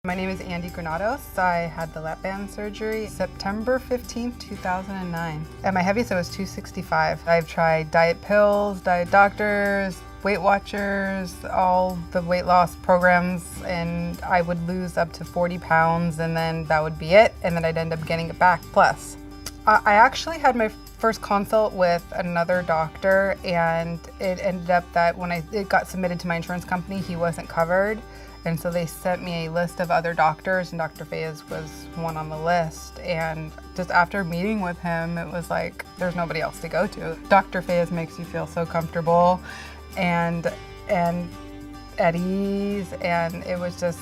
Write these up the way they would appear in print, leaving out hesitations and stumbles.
My name is Andy Granados. I had the lap band surgery September 15th, 2009. At my heaviest, I was 265. I've tried diet pills, diet doctors, Weight Watchers, all the weight loss programs, and I would lose up to 40 pounds and then that would be it, and then I'd end up getting it back plus. I actually had my first consult with another doctor, and it ended up that when it got submitted to my insurance company, he wasn't covered. And so they sent me a list of other doctors, and Dr. Feiz was one on the list. And just after meeting with him, it was like, there's nobody else to go to. Dr. Feiz makes you feel so comfortable and at ease, and it was just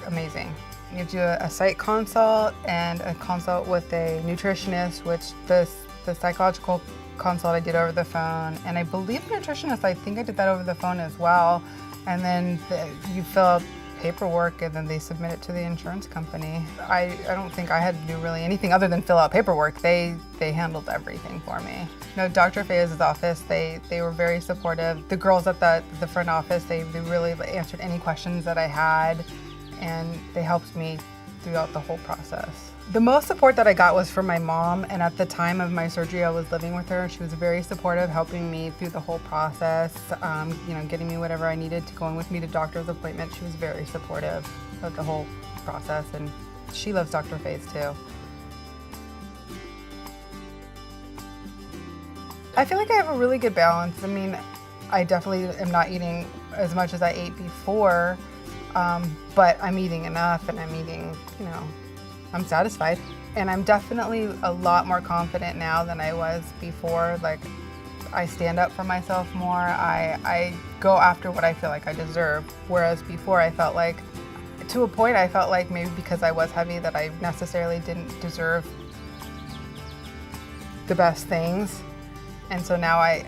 amazing. You do a site consult and a consult with a nutritionist, which the psychological consult I did over the phone, and I believe the nutritionist, I think I did that over the phone as well. And then you fill out paperwork and then they submit it to the insurance company. I don't think I had to do really anything other than fill out paperwork. They handled everything for me. No, Dr. Feiz's office, they were very supportive. The girls at the front office, they really answered any questions that I had, and they helped me throughout the whole process. The most support that I got was from my mom, and at the time of my surgery I was living with her. She was very supportive, helping me through the whole process, getting me whatever I needed, to going with me to doctor's appointments. She was very supportive of the whole process, and she loves Dr. Feiz too. I feel like I have a really good balance. I mean, I definitely am not eating as much as I ate before, but I'm eating enough, and I'm eating, I'm satisfied. And I'm definitely a lot more confident now than I was before. Like, I stand up for myself more. I go after what I feel like I deserve. Whereas before I felt like, to a point, I felt like maybe because I was heavy that I necessarily didn't deserve the best things. And so now I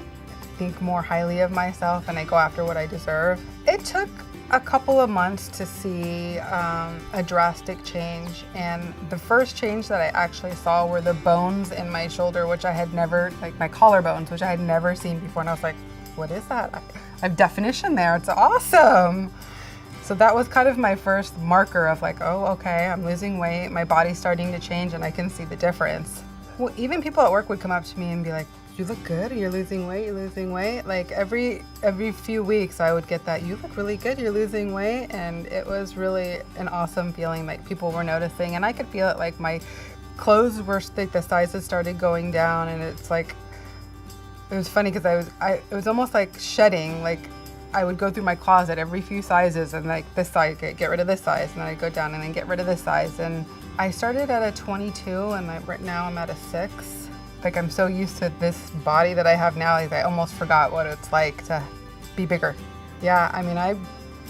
think more highly of myself and I go after what I deserve. It took a couple of months to see a drastic change, and the first change that I actually saw were the bones in my shoulder, which I had never, like my collarbones, which I had never seen before, and I was like, what is that? I have definition there, it's awesome. So that was kind of my first marker of like, oh, okay, I'm losing weight, my body's starting to change and I can see the difference. Well, even people at work would come up to me and be like, you look good, you're losing weight, you're losing weight. Like every few weeks I would get that, you look really good, you're losing weight. And it was really an awesome feeling, like people were noticing, and I could feel it, like my clothes were, like the sizes started going down, and it's like, it was funny because it was almost like shedding. Like I would go through my closet every few sizes and like this size, get rid of this size, and then I'd go down and then get rid of this size. And I started at a 22 and right now I'm at a 6. Like I'm so used to this body that I have now, like I almost forgot what it's like to be bigger. Yeah, I mean, I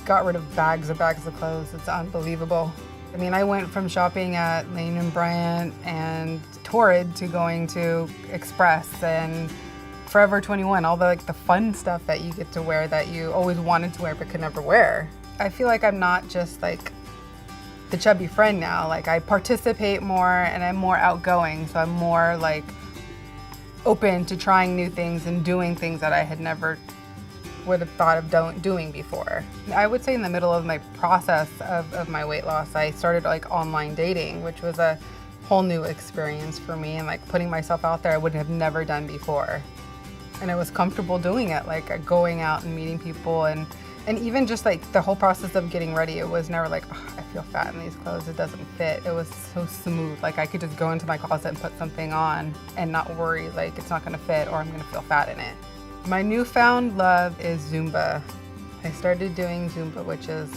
got rid of bags of clothes. It's unbelievable. I mean, I went from shopping at Lane & Bryant and Torrid to going to Express and Forever 21, all the the fun stuff that you get to wear that you always wanted to wear but could never wear. I feel like I'm not just like the chubby friend now. Like I participate more and I'm more outgoing, so I'm more like open to trying new things and doing things that I had never would have thought of doing before. I would say in the middle of my process of my weight loss, I started like online dating, which was a whole new experience for me, and like putting myself out there I would have never done before. And I was comfortable doing it, like going out and meeting people, and even just like the whole process of getting ready, it was never like, oh, I feel fat in these clothes, it doesn't fit. It was so smooth. Like I could just go into my closet and put something on and not worry like it's not gonna fit or I'm gonna feel fat in it. My newfound love is Zumba. I started doing Zumba, which is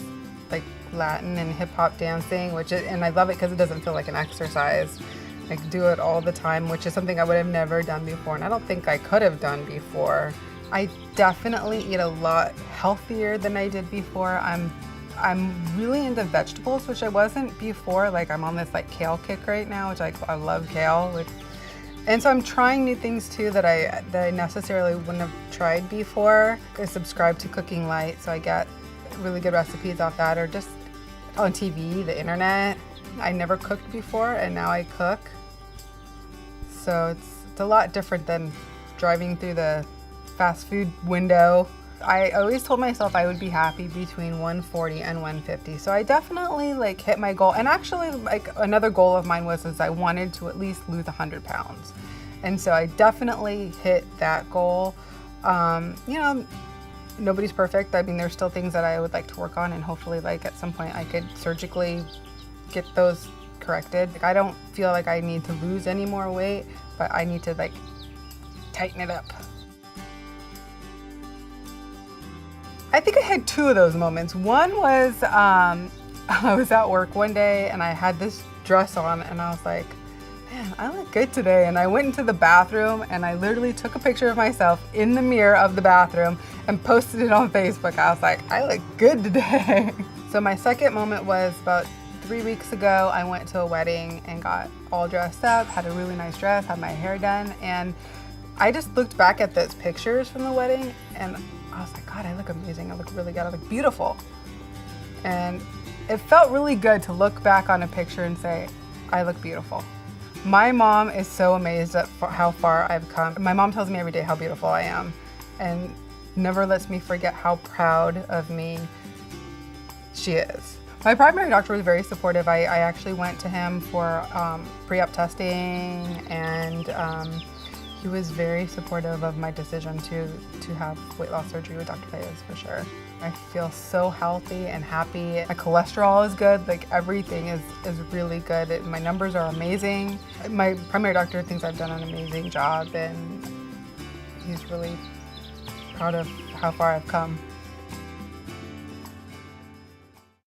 like Latin and hip hop dancing, and I love it because it doesn't feel like an exercise. I do it all the time, which is something I would have never done before, and I don't think I could have done before. I definitely eat a lot healthier than I did before. I'm really into vegetables, which I wasn't before. Like I'm on this like kale kick right now, which I love kale. And so I'm trying new things too that I necessarily wouldn't have tried before. I subscribe to Cooking Light, so I get really good recipes off that, or just on TV, the internet. I never cooked before, and now I cook. So it's a lot different than driving through the fast food window I always told myself I would be happy between 140 and 150. So I definitely like hit my goal. And actually, like another goal of mine was I wanted to at least lose 100 pounds. And so I definitely hit that goal. You know, nobody's perfect. I mean, there's still things that I would like to work on, and hopefully like at some point I could surgically get those corrected. Like, I don't feel like I need to lose any more weight, but I need to like tighten it up. I think I had two of those moments. One was I was at work one day and I had this dress on and I was like, man, I look good today. And I went into the bathroom and I literally took a picture of myself in the mirror of the bathroom and posted it on Facebook. I was like, I look good today. So my second moment was about 3 weeks ago. I went to a wedding and got all dressed up, had a really nice dress, had my hair done. And I just looked back at those pictures from the wedding and I was like, God, I look amazing. I look really good. I look beautiful. And it felt really good to look back on a picture and say, I look beautiful. My mom is so amazed at how far I've come. My mom tells me every day how beautiful I am and never lets me forget how proud of me she is. My primary doctor was very supportive. I actually went to him for pre-op testing, and he was very supportive of my decision to have weight loss surgery with Dr. Feiz, for sure. I feel so healthy and happy. My cholesterol is good, like everything is really good. My numbers are amazing. My primary doctor thinks I've done an amazing job, and he's really proud of how far I've come.